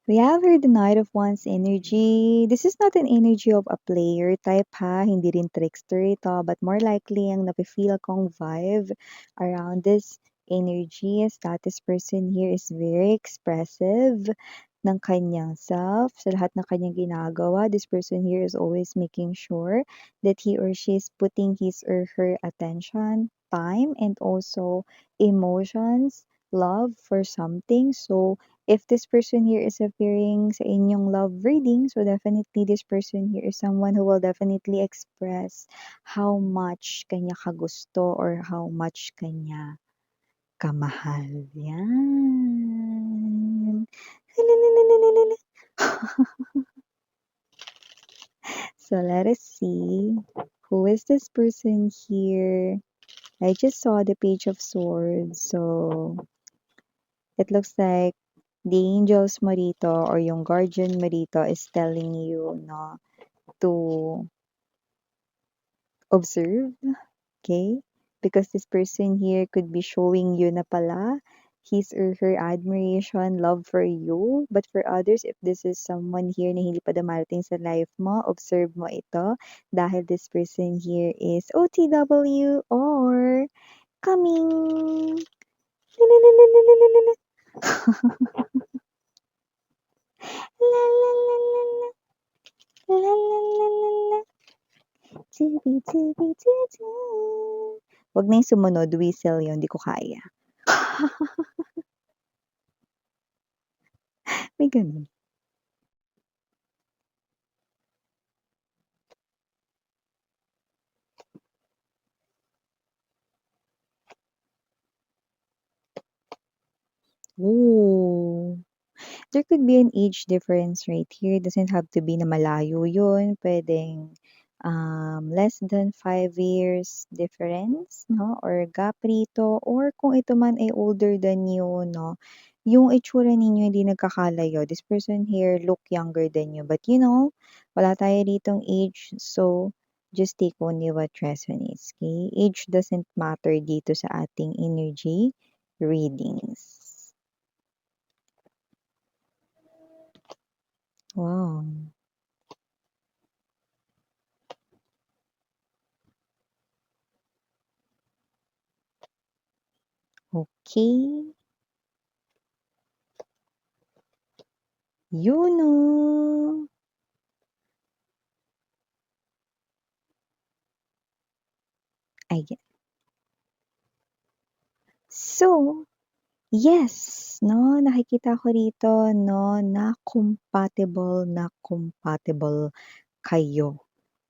We have here the Knight of Wands energy. This is not an energy of a player type ha, hindi rin trickster ito, but more likely ang nafe-feel kong vibe around this energy is that this person here is very expressive ng kanyang self. Sa lahat ng kanyang ginagawa, this person here is always making sure that he or she is putting his or her attention, time, and also emotions, love for something. So, if this person here is appearing sa inyong love reading, so definitely this person here is someone who will definitely express how much kanya kagusto or how much kanya kamahal. Yan. So let us see. Who is this person here? I just saw the Page of Swords. So it looks like the angels mo rito or yung guardian mo rito is telling you no, to observe, okay? Because this person here could be showing you na pala his or her admiration, love for you. But for others, if this is someone here na hindi pa dumarating sa life mo, observe mo ito dahil this person here is OTW or coming. La la la la la. La la la la la. Tubi, tubi, tutu. Wag na yung sumunod, whistle yun, di ko kaya. May ganun. Ooh. There could be an age difference right here. It doesn't have to be na malayo yun. Pwedeng less than 5 years difference, no? Or gap rito. Or kung ito man ay older than you, no? Yung itsura ninyo hindi nagkakalayo. This person here look younger than you. But you know, wala tayo ditong age. So, just take only what resonates, okay? Age doesn't matter dito sa ating energy readings. Wow. Okay. Yun oh. Ayan. So, yes, no, nakikita ko rito, no, na compatible kayo.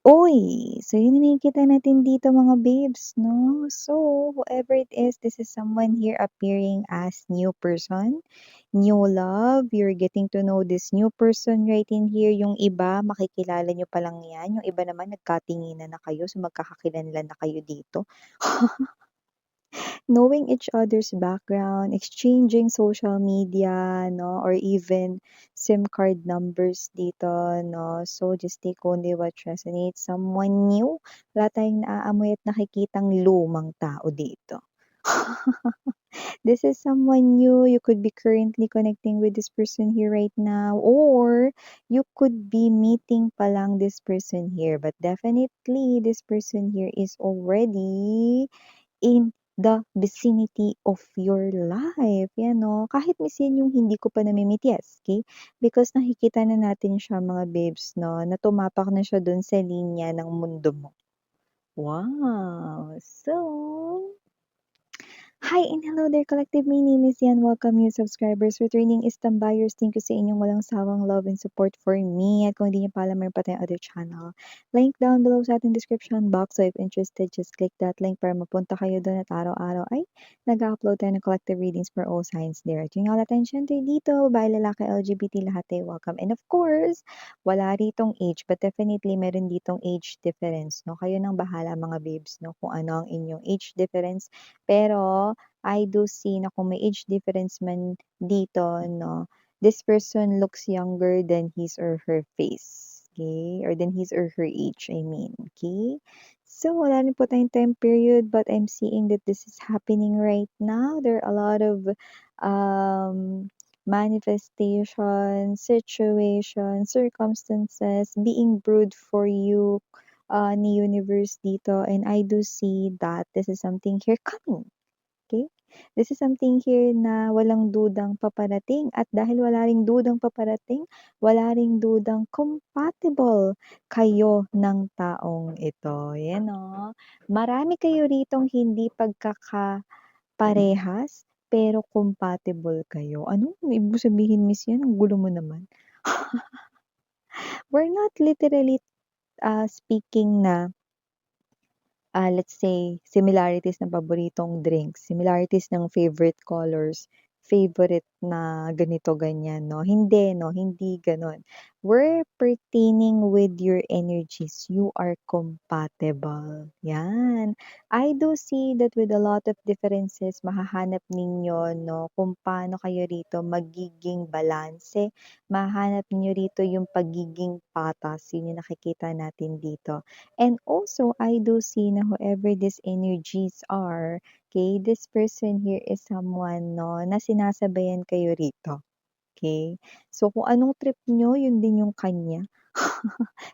Uy! So, yun ang nakikita natin dito mga babes, no? So, whoever it is, this is someone here appearing as new person, new love. You're getting to know this new person right in here. Yung iba, makikilala nyo pa lang yan. Yung iba naman, nagkatinginan na kayo. So, magkakakilanlan na kayo dito. Knowing each other's background, exchanging social media, no, or even SIM card numbers dito, no. So just take only what resonates. Someone new, wala tayong naaamoy at nakikitang lumang tao dito. This is someone new. You could be currently connecting with this person here right now, or you could be meeting pa lang this person here. But definitely, this person here is already in the vicinity of your life, yan 'no. Kahit minsan yung hindi ko pa nami-meet, yes, okay? Because nakikita na natin siya mga babes 'no, na tumapak na siya dun sa linya ng mundo mo. Wow! So hi and hello there, collective. My name is Yan. Welcome new subscribers, returning Istam buyers. Thank you sa inyong walang sawang love and support for me. At kung hindi niyo pa alam, meron pa tayong other channel. Link down below sa ating description box. So if interested, just click that link para mapunta kayo doon at araw-araw ay nag-upload tayo ng collective readings for all signs there. At yung all attention tayo dito, babae, lalaki, LGBT, lahat ay welcome. And of course, wala ritong age, but definitely meron ditong age difference. No? Kayo nang bahala mga babes no? Kung ano ang inyong age difference. Pero I do see na kung may age difference man dito 'no, this person looks younger than his or her face, okay? Or than his or her age, I mean, okay? So, wala rin po tayong time period, but I'm seeing that this is happening right now. There are a lot of um, manifestation, situation, circumstances being brewed for you ni universe dito, and I do see that this is something here coming. Okay? This is something here na walang dudang paparating, at dahil wala ring dudang paparating, wala ring dudang compatible kayo ng taong ito. Yan o. Marami kayo ritong hindi pagkakaparehas, pero compatible kayo. Ano ibig sabihin, Miss, yan? Ang gulo mo naman. We're not literally speaking na let's say, similarities ng paboritong drinks, similarities ng favorite colors, favorite na ganito, ganyan, no? Hindi, no? Hindi ganon. We're pertaining with your energies. You are compatible. Yan. I do see that with a lot of differences, mahahanap ninyo, no, kung paano kayo rito magiging balanse. Mahanap ninyo rito yung pagiging patas. Yun yung nakikita natin dito. And also, I do see na whoever these energies are, okay, this person here is someone, no, na sinasabayan kayo rito. Okay? So, kung anong trip nyo, yun din yung kanya.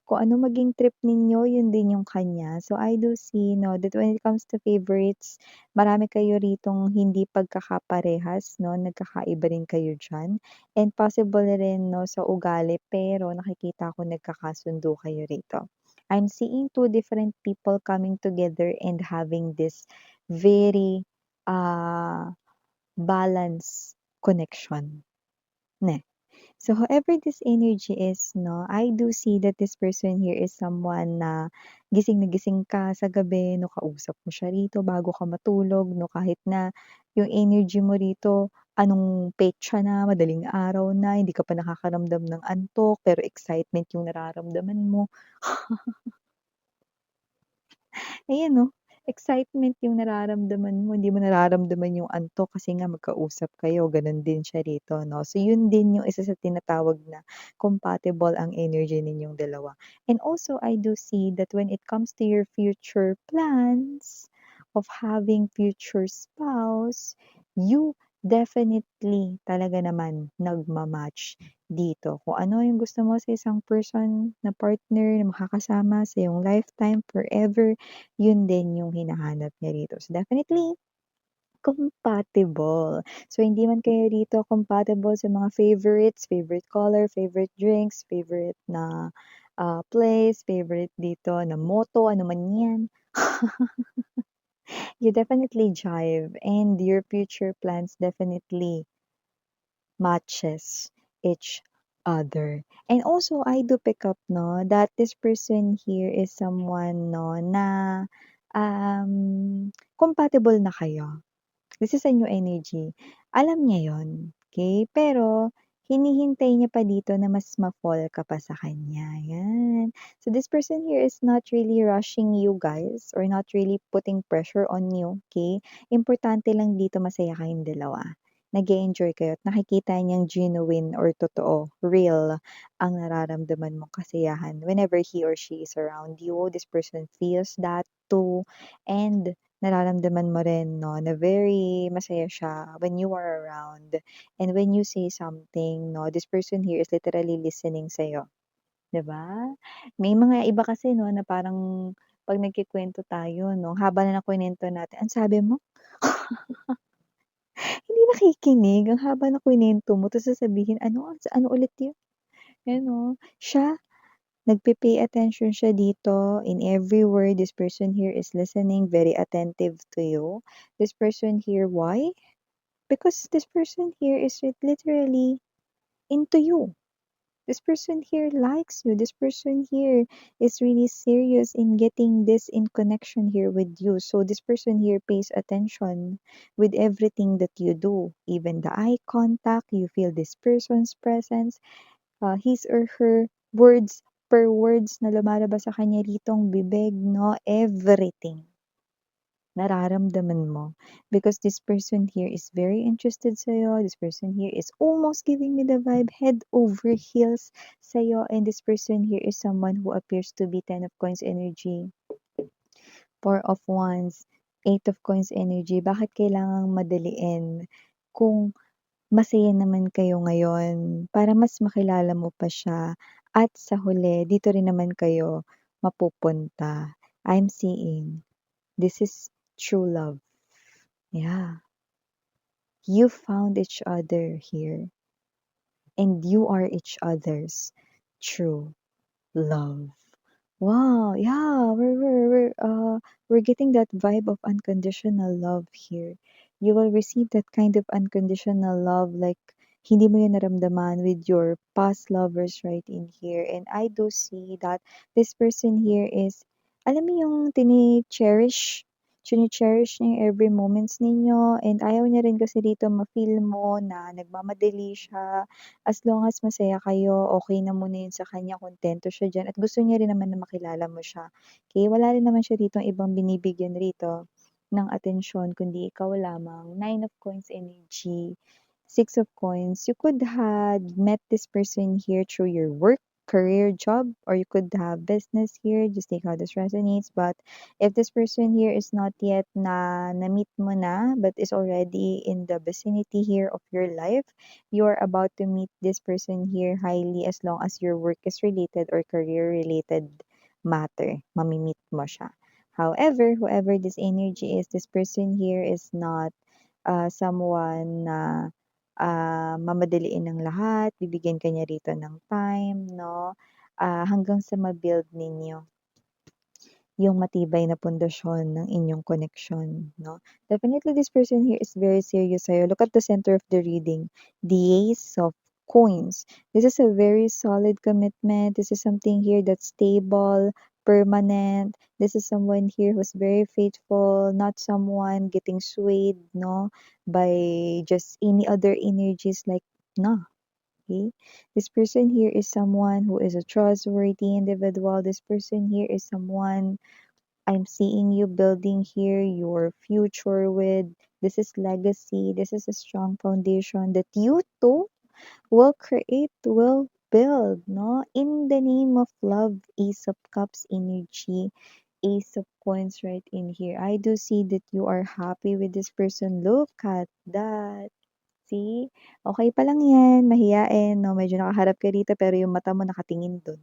Kung ano maging trip ninyo, yun din yung kanya. So, I do see, no, that when it comes to favorites, marami kayo ritong hindi pagkakaparehas, no, nagkakaiba rin kayo dyan. And possible rin, no, sa ugali, pero nakikita ko nagkakasundo kayo rito. I'm seeing two different people coming together and having this very balanced connection. Ne? So, whoever this energy is, no, I do see that this person here is someone na gising ka sa gabi, no, kausap mo siya rito bago ka matulog, no, kahit na yung energy mo rito, anong petsa na, madaling araw na, hindi ka pa nakakaramdam ng antok, pero excitement yung nararamdaman mo. Ayan 'no, excitement yung nararamdaman mo, hindi mo nararamdaman yung antok kasi nga magkausap kayo, gano'n din siya rito 'no. So yun din yung isa sa tinatawag na compatible ang energy ninyong dalawa. And also I do see that when it comes to your future plans of having future spouse, you definitely talaga naman nagma-match dito. Kung ano yung gusto mo sa isang person na partner na makakasama sa iyong lifetime, forever, yun din yung hinahanap niya rito. So, definitely compatible. So, hindi man kayo rito compatible sa mga favorites, favorite color, favorite drinks, favorite na place, favorite dito na motto, ano man yan. You definitely jive, and your future plans definitely matches each other. And also, I do pick up, no, that this person here is someone, no, na compatible na kayo. This is a new energy. Alam niya yon, okay? Pero hinihintay niya pa dito na mas ma-fall ka pa sa kanya, yan. So this person here is not really rushing you guys or not really putting pressure on you, okay? Importante lang dito masaya kayong dalawa. Nag-e-enjoy kayo at nakikita niyang genuine or totoo, real ang nararamdaman mong kasiyahan. Whenever he or she is around you, this person feels that too. And nararamdaman mo rin 'no, na very masaya siya when you are around, and when you say something 'no, this person here is literally listening sa'yo, 'di ba? May mga iba kasi 'no, na parang 'pag nagkukuwento tayo 'no, haba na ng kuwento natin, "Ang sabi mo?" Hindi nakikinig, ang haba ng kuwento mo tapos sasabihin, "Ano ulit 'yun?" Gano'n. Siya, nagpe-pay attention siya dito in every word. This person here is listening, very attentive to you. This person here, why? Because this person here is literally into you. This person here likes you. This person here is really serious in getting this in connection here with you. So this person here pays attention with everything that you do. Even the eye contact, you feel this person's presence, his or her words per words na lumalabas sa kanya ritong bibig, no? Everything nararamdaman mo, because this person here is very interested sa'yo, this person here is almost giving me the vibe head over heels sa'yo, and this person here is someone who appears to be 10 of coins energy, 4 of wands, 8 of coins energy. Bakit kailangang madaliin kung masaya naman kayo ngayon para mas makilala mo pa siya at sa huli dito rin naman kayo mapupunta. I'm seeing this is true love. Yeah, you found each other here and you are each other's true love. Wow, yeah, we're getting that vibe of unconditional love here. You will receive that kind of unconditional love like hindi mo yun naramdaman with your past lovers right in here. And I do see that this person here is, alam mo yung chini-cherish niya yung every moments ninyo and ayaw niya rin kasi dito ma-feel mo na nagmamadali siya. As long as masaya kayo, okey na muna yun sa kanya, kuntento siya diyan at gusto niya rin naman na makilala mo siya. Okey, wala rin naman siya ditong ibang binibigyan rito ng atensyon kundi ikaw lamang. Nine of coins energy, Six of coins. You could had met this person here through your work, career, job, or you could have business here. Just take how this resonates. But if this person here is not yet na-meet mo na, but is already in the vicinity here of your life, you're about to meet this person here highly as long as your work is related or career related matter. Mamimit mo siya. However, whoever this energy is, this person here is not someone na mamadaliin ang lahat, bibigyan ka niya rito ng time, no? Hanggang sa ma-build ninyo yung matibay na pundasyon ng inyong connection, no? Definitely, this person here is very serious sa'yo. Look at the center of the reading, the Ace of Coins. This is a very solid commitment. This is something here that's stable, permanent. This is someone here who's very faithful, not someone getting swayed, no, by just any other energies like, no. Okay? This person here is someone who is a trustworthy individual. This person here is someone I'm seeing you building here your future with. This is legacy. This is a strong foundation that you two will create, will build, no? In the name of love, Ace of Cups energy, Ace of Coins right in here. I do see that you are happy with this person. Look at that. See? Okay pa lang yan, mahiyain, no? Medyo nakaharap ka dito pero yung mata mo nakatingin dun.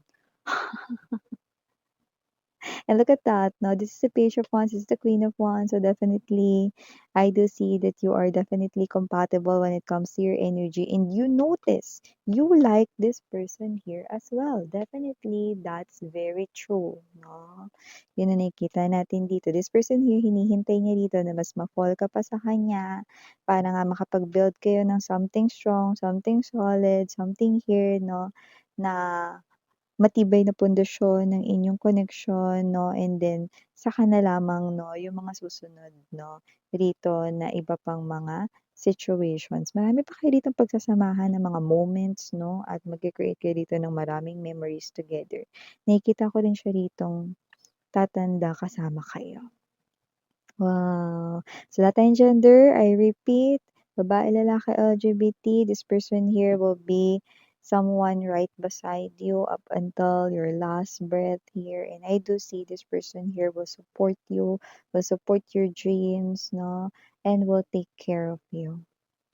And look at that. Now, this is the Page of Wands, this is the Queen of Wands. So definitely, I do see that you are definitely compatible when it comes to your energy. And you notice you like this person here as well. Definitely, that's very true. No? Yun ang nakikita natin dito. This person here, hinihintay niya dito na mas ma-fall ka pa sa kanya para nga makapag-build kayo ng something strong, something solid, something here, no? Na matibay na pundasyon ng inyong connection 'no, and then saka na lamang 'no, yung mga susunod 'no, rito na iba pang mga situations. Marami pa kayo ditong pagsasamahan ng mga moments 'no, at magke-create kayo dito ng maraming memories together. Nakikita ko rin siya ritong tatanda kasama kayo. Wow! So lahat tayong gender, I repeat, babae, lalaki, LGBT, this person here will be someone right beside you up until your last breath here. And I do see this person here will support you, will support your dreams, no? And will take care of you.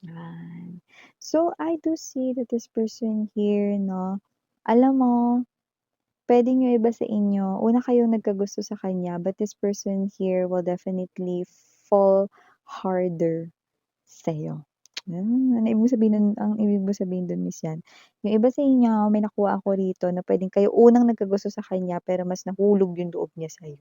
Yan. So I do see that this person here, no? Alam mo, puwedeng yung iba sa inyo, una kayong nagkagusto sa kanya, but this person here will definitely fall harder sa'yo. Ang ibig mo sabihin dun is yan, yung iba sa inyo may nakuha ako rito na puwedeng kayo unang nagkagusto sa kanya pero mas nahulog yung loob niya sa'yo.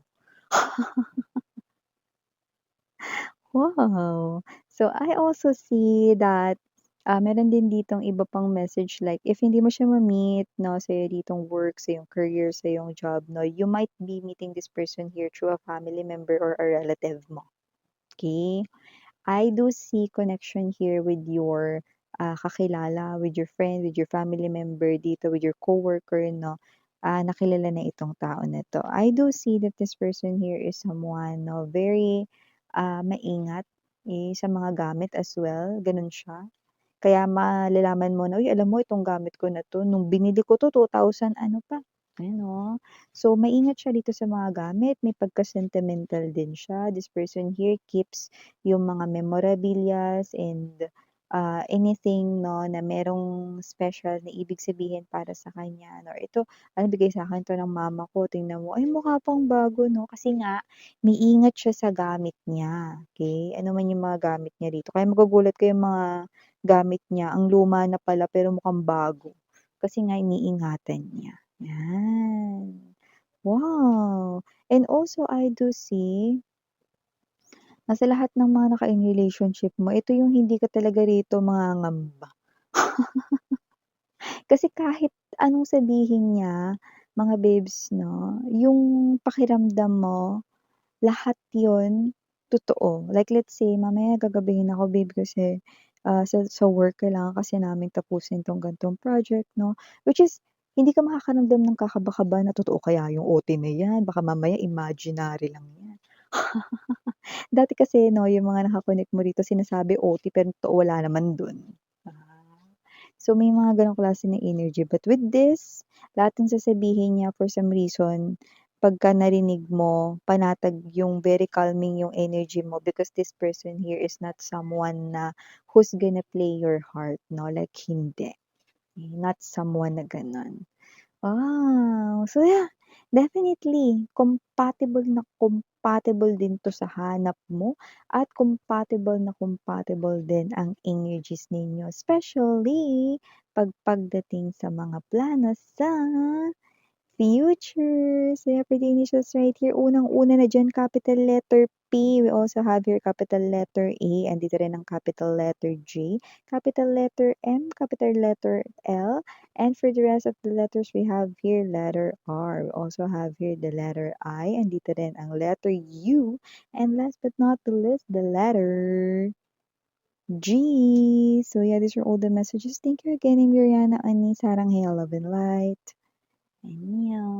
Wow! So, I also see that, meron din ditong iba pang message like if hindi mo siya ma-meet 'no, sa iyong ditong work, sa iyong career, sa iyong job 'no, you might be meeting this person here through a family member or a relative mo, okey? I do see connection here with your, kakilala, with your friend, with your family member dito, with your coworker 'no, na kilala na itong tao na 'to. I do see that this person here is someone 'no, very, maingat, sa mga gamit as well, gano'n siya. Kaya malalaman mo na, "Uy, alam mo itong gamit ko na 'to nung binili ko 'to 2000 ano pa." Ayan, oh. So, maingat siya dito sa mga gamit, may pagka-sentimental din siya. This person here keeps yung mga memorabilias and anything 'no, na merong special na ibig sabihin para sa kanya 'no, ito bigay sa'kin 'to ng mama ko tingnan mo, ay mukha pang bago 'no, kasi nga may ingat siya sa gamit niya, okey? Ano man yung mga gamit niya dito, kaya magugulat kayo yung mga gamit niya ang luma na pala pero mukhang bago, kasi nga iniingatan niya, 'yan. Wow! And also I do see na sa lahat ng mga naka-in relationship mo, ito yung hindi ka talaga rito mangangamba. Kasi kahit anong sabihin niya, mga babes 'no, yung pakiramdam mo, lahat yun totoo. Like let's say mamaya gagabihin ako, "Babe kasi, sa work kailangan kasi naming tapusin 'tong ganitong project 'no." Which is hindi ka makakaramdam ng kakaba-kaba na totoo kaya yung OT na 'yan, baka mamaya imaginary lang 'yan. Dati kasi 'no, yung mga naka-connect mo rito sinasabi OT pero totoo wala naman dun. Ah, so may mga gano'ng klase ng energy. But with this, lahat ng sasabihin niya for some reason, pagka narinig mo, panatag yung very calming yung energy mo because this person here is not someone na who's gonna play your heart 'no, like hindi. Not someone na gano'n. So yeah, definitely compatible din 'to sa hanap mo at compatible din ang energies ninyo, especially pagdating sa mga plano sa future. So yeah, pretty initials right here. Unang-una na diyan capital letter P. We also have here capital letter A, andito rin ang capital letter J, capital letter M, capital letter L, and for the rest of the letters we have here letter R. We also have here the letter I, andito rin ang letter U, and last but not the least, the letter G. So yeah, these are all the messages. Thank you again, I'm Yuriana Ani, sarang hail, love and light. 안녕.